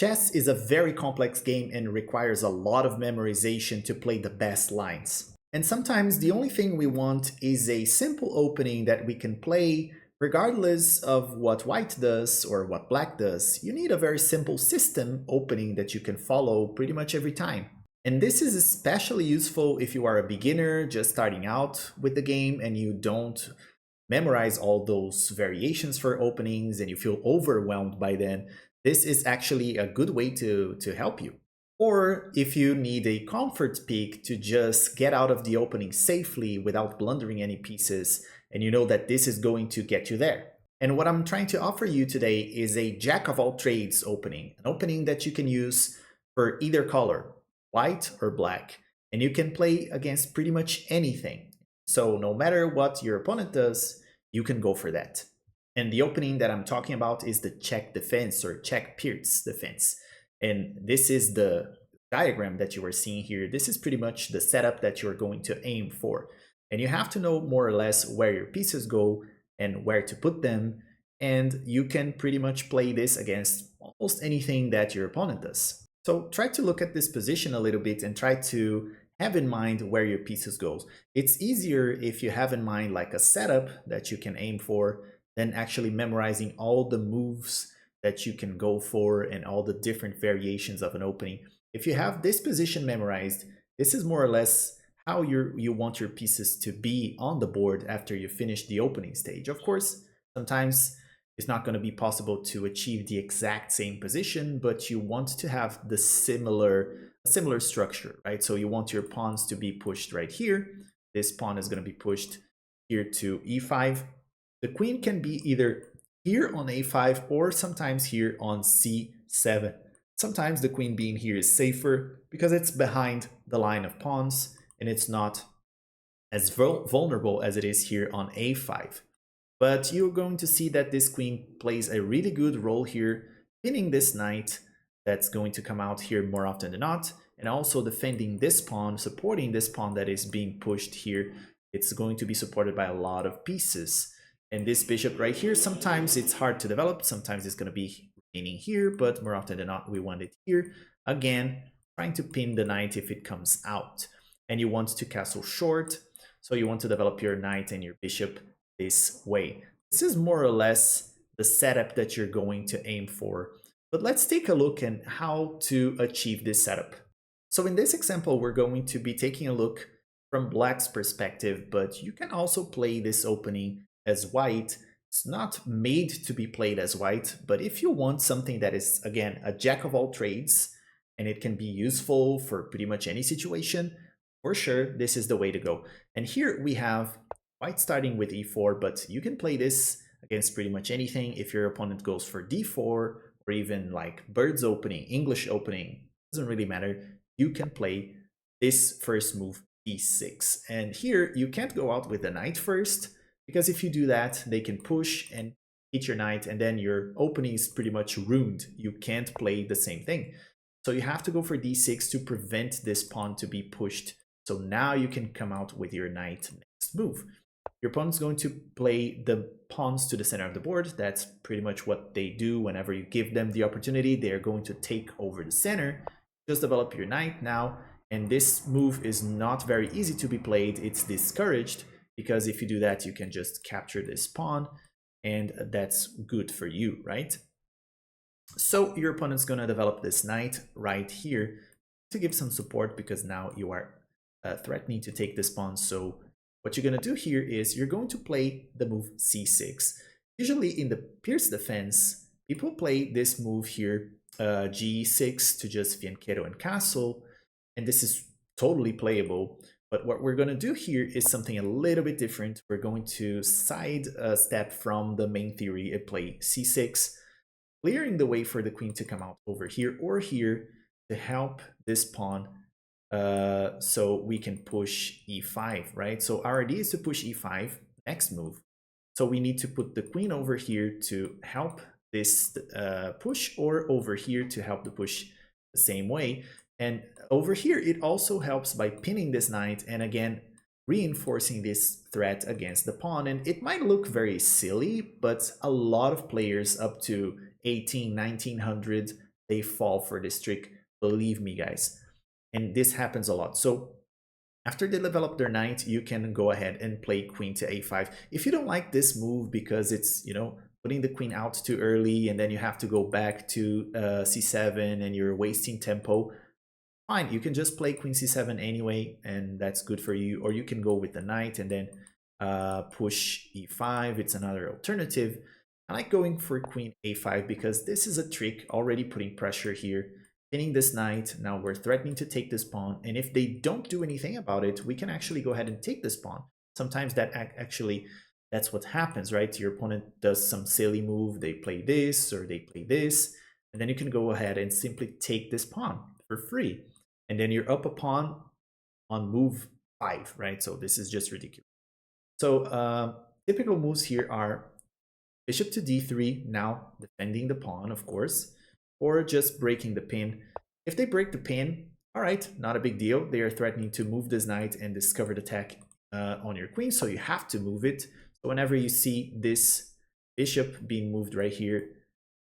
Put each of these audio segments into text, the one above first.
Chess is a very complex game and requires a lot of memorization to play the best lines. And sometimes the only thing we want is a simple opening that we can play regardless of what white does or what black does. You need a very simple system opening that you can follow pretty much every time. And this is especially useful if you are a beginner just starting out with the game and you don't memorize all those variations for openings and you feel overwhelmed by them. This is actually a good way to help you. Or if you need a comfort pick to just get out of the opening safely without blundering any pieces, and you know that this is going to get you there. And what I'm trying to offer you today is a jack of all trades opening, an opening that you can use for either color, white or black, and you can play against pretty much anything. So no matter what your opponent does, you can go for that. And the opening that I'm talking about is the Czech Defense or Czech Pirc Defense. And this is the diagram that you are seeing here. This is pretty much the setup that you're going to aim for. And you have to know more or less where your pieces go and where to put them. And you can pretty much play this against almost anything that your opponent does. So try to look at this position a little bit and try to have in mind where your pieces go. It's easier if you have in mind like a setup that you can aim for than actually memorizing all the moves that you can go for and all the different variations of an opening. If you have this position memorized, this is more or less how you want your pieces to be on the board after you finish the opening stage. Of course, sometimes it's not going to be possible to achieve the exact same position, but you want to have the similar structure, right? So you want your pawns to be pushed right here. This pawn is going to be pushed here to e5. The queen can be either here on a5 or sometimes here on c7. Sometimes the queen being here is safer because it's behind the line of pawns and it's not as vulnerable as it is here on a5. But you're going to see that this queen plays a really good role here, pinning this knight that's going to come out here more often than not, and also defending this pawn, supporting this pawn that is being pushed here. It's going to be supported by a lot of pieces. And this bishop right here, sometimes it's hard to develop, sometimes it's going to be remaining here, but more often than not, we want it here. Again, trying to pin the knight if it comes out. And you want to castle short, so you want to develop your knight and your bishop this way. This is more or less the setup that you're going to aim for. But let's take a look at how to achieve this setup. So in this example, we're going to be taking a look from black's perspective, but you can also play this opening as white. It's not made to be played as white, but if you want something that is, again, a jack of all trades, and it can be useful for pretty much any situation, for sure, this is the way to go. And here we have white starting with e4, but you can play this against pretty much anything. If your opponent goes for d4, or even like bird's opening, English opening, doesn't really matter. You can play this first move, d6. And here you can't go out with the knight first, because if you do that, they can push and hit your knight, and then your opening is pretty much ruined. You can't play the same thing. So you have to go for d6 to prevent this pawn to be pushed. So now you can come out with your knight next move. Your opponent's going to play the pawns to the center of the board. That's pretty much what they do whenever you give them the opportunity. They're going to take over the center. Just develop your knight now. And this move is not very easy to be played. It's discouraged, because if you do that, you can just capture this pawn, and that's good for you, right? So your opponent's going to develop this knight right here to give some support, because now you are threatening to take this pawn. So what you're going to do here is you're going to play the move c6. Usually in the Pirc defense, people play this move here, g6, to just fianchetto and castle, and this is totally playable. But what we're going to do here is something a little bit different. We're going to side step from the main theory and play c6, clearing the way for the queen to come out over here or here to help this pawn, so we can push e5, right? So our idea is to push e5, next move. So we need to put the queen over here to help this push, or over here to help the push the same way. And over here, it also helps by pinning this knight and again, reinforcing this threat against the pawn. And it might look very silly, but a lot of players up to 1900, they fall for this trick, believe me, guys. And this happens a lot. So after they develop their knight, you can go ahead and play queen to a5. If you don't like this move because it's, you know, putting the queen out too early and then you have to go back to c7 and you're wasting tempo, fine, you can just play queen c7 anyway, and that's good for you. Or you can go with the knight and then push e5. It's another alternative. I like going for queen a5 because this is a trick already putting pressure here, pinning this knight. Now we're threatening to take this pawn, and if they don't do anything about it, we can actually go ahead and take this pawn. Sometimes that actually, that's what happens, right? Your opponent does some silly move, they play this or they play this, and then you can go ahead and simply take this pawn for free. And then you're up a pawn on move 5, right? So this is just ridiculous. So typical moves here are bishop to d3, now defending the pawn, of course, or just breaking the pin. If they break the pin, all right, not a big deal. They are threatening to move this knight and discovered attack on your queen, so you have to move it. So whenever you see this bishop being moved right here,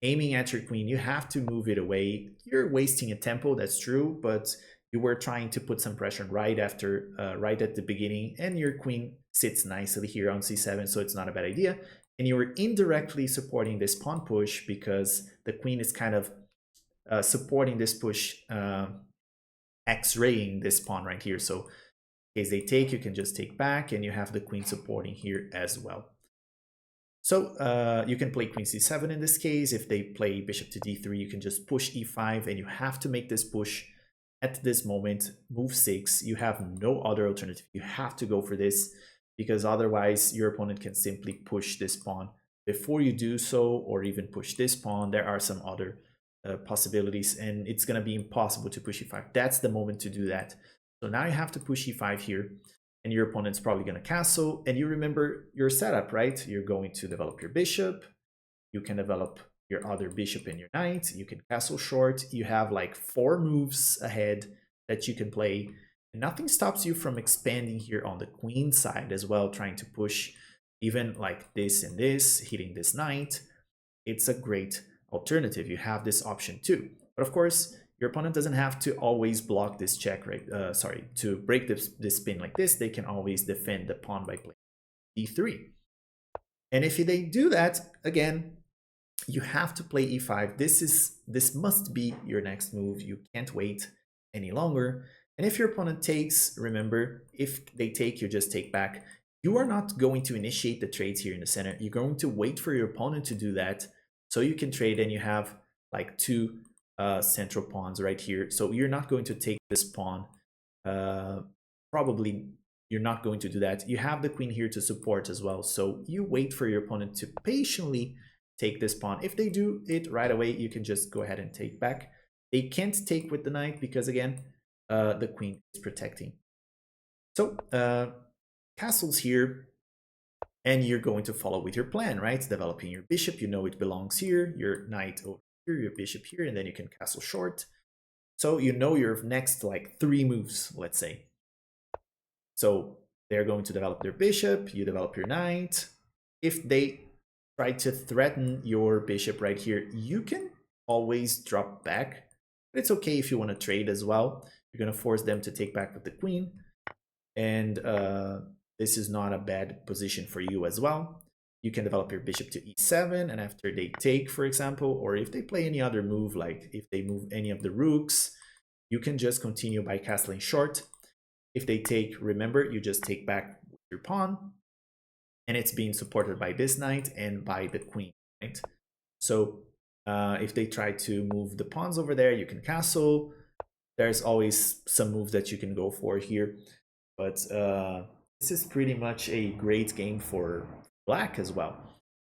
aiming at your queen, you have to move it away. You're wasting a tempo, that's true, but you were trying to put some pressure right after, right at the beginning, and your queen sits nicely here on c7, so it's not a bad idea. And you were indirectly supporting this pawn push because the queen is kind of supporting this push, x-raying this pawn right here. So in case they take, you can just take back, and you have the queen supporting here as well. So you can play queen c7 in this case. If they play bishop to d3, you can just push e5, and you have to make this push at this moment, move 6. You have no other alternative. You have to go for this, because otherwise your opponent can simply push this pawn before you do so, or even push this pawn. There are some other possibilities, and it's going to be impossible to push e5. That's the moment to do that. So now you have to push e5 here, and your opponent's probably going to castle. And you remember your setup, right? You're going to develop your bishop. You can develop your other bishop and your knight. You can castle short. You have like 4 moves ahead that you can play. And nothing stops you from expanding here on the queen side as well, trying to push even like this and this, hitting this knight. It's a great alternative. You have this option too. But of course, your opponent doesn't have to always block this check, right? To break this pin like this. They can always defend the pawn by playing d3. And if they do that, again, you have to play e5. This must be your next move. You can't wait any longer. And if your opponent takes, remember, if they take, you just take back. You are not going to initiate the trades here in the center. You're going to wait for your opponent to do that so you can trade, and you have like 2 central pawns right here. So you're not going to take this pawn. Probably you're not going to do that. You have the queen here to support as well. So you wait for your opponent to patiently take this pawn. If they do it right away, you can just go ahead and take back. They can't take with the knight because, again, the queen is protecting. So castles here, and you're going to follow with your plan, right? Developing your bishop, you know it belongs here, your knight over here, your bishop here, and then you can castle short. So you know your next like 3 moves, let's say. So they're going to develop their bishop, you develop your knight. If they try to threaten your bishop right here, you can always drop back. But it's okay if you want to trade as well. You're going to force them to take back with the queen. And this is not a bad position for you as well. You can develop your bishop to e7, and after they take, for example, or if they play any other move, like if they move any of the rooks, you can just continue by castling short. If they take, remember, you just take back with your pawn, and it's being supported by this knight and by the queen, right? So if they try to move the pawns over there, you can castle. There's always some moves that you can go for here, but this is pretty much a great game for black as well.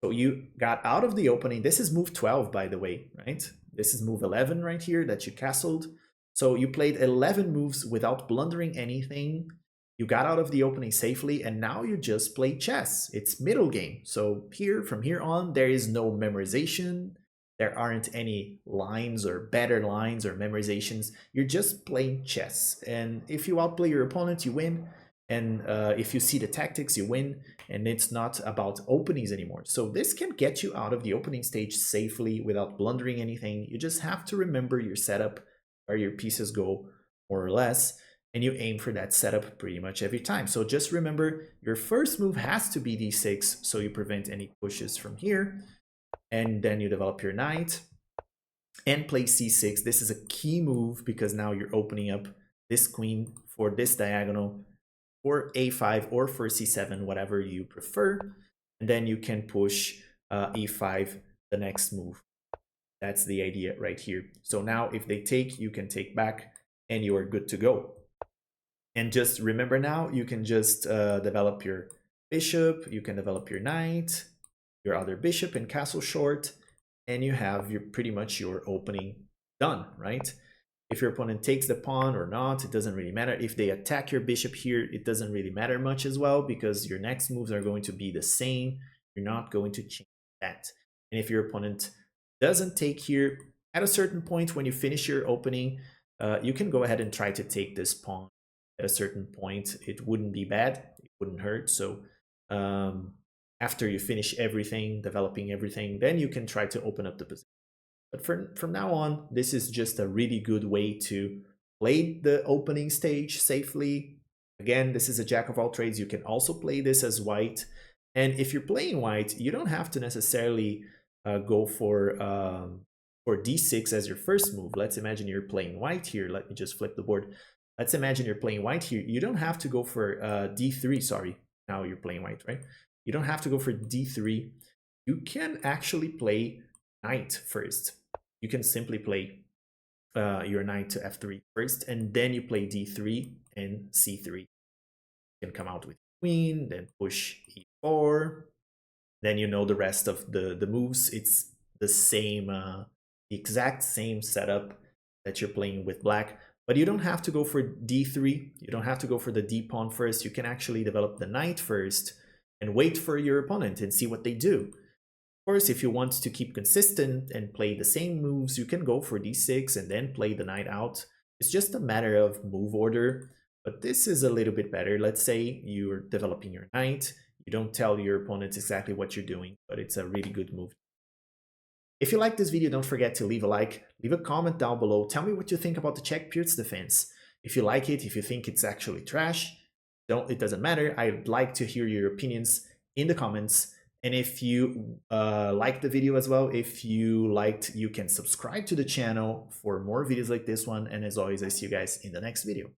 So you got out of the opening. This is move 12, by the way, right? This is move 11 right here that you castled. So you played 11 moves without blundering anything. You got out of the opening safely, and now you just play chess. It's middle game. So here, from here on, there is no memorization. There aren't any lines or better lines or memorizations. You're just playing chess. And if you outplay your opponent, you win. And if you see the tactics, you win, and it's not about openings anymore. So this can get you out of the opening stage safely without blundering anything. You just have to remember your setup, where your pieces go, more or less, and you aim for that setup pretty much every time. So just remember, your first move has to be d6, so you prevent any pushes from here, and then you develop your knight and play c6. This is a key move because now you're opening up this queen for this diagonal, or a5, or for c7, whatever you prefer, and then you can push e5 the next move. That's the idea right here. So now if they take, you can take back, and you are good to go. And just remember, now you can just develop your bishop, you can develop your knight, your other bishop and castle short, and you have pretty much your opening done, right? If your opponent takes the pawn or not, it doesn't really matter. If they attack your bishop here, it doesn't really matter much as well, because your next moves are going to be the same. You're not going to change that. And if your opponent doesn't take here, at a certain point when you finish your opening, you can go ahead and try to take this pawn at a certain point. It wouldn't be bad, it wouldn't hurt. So after you finish everything, developing everything, then you can try to open up the position. But from now on, this is just a really good way to play the opening stage safely. Again, this is a jack of all trades. You can also play this as white. And if you're playing white, you don't have to necessarily go for d6 as your first move. Let's imagine you're playing white here. Let me just flip the board. Let's imagine you're playing white here. You don't have to go for d3. Sorry, now you're playing white, right? You don't have to go for d3. You can actually play knight first. You can simply play your knight to f3 first, and then you play d3 and c3. You can come out with queen, then push e4. Then you know the rest of the moves. It's the same, the exact same setup that you're playing with black. But you don't have to go for d3. You don't have to go for the d pawn first. You can actually develop the knight first and wait for your opponent and see what they do. Of course, if you want to keep consistent and play the same moves, you can go for d6 and then play the knight out. It's just a matter of move order, but this is a little bit better. Let's say you're developing your knight. You don't tell your opponents exactly what you're doing, but it's a really good move. If you like this video, don't forget to leave a like, leave a comment down below. Tell me what you think about the Czech Pirc Defense. If you like it, if you think it's actually trash, it doesn't matter. I'd like to hear your opinions in the comments. And if you liked the video as well, if you liked, you can subscribe to the channel for more videos like this one. And as always, I see you guys in the next video.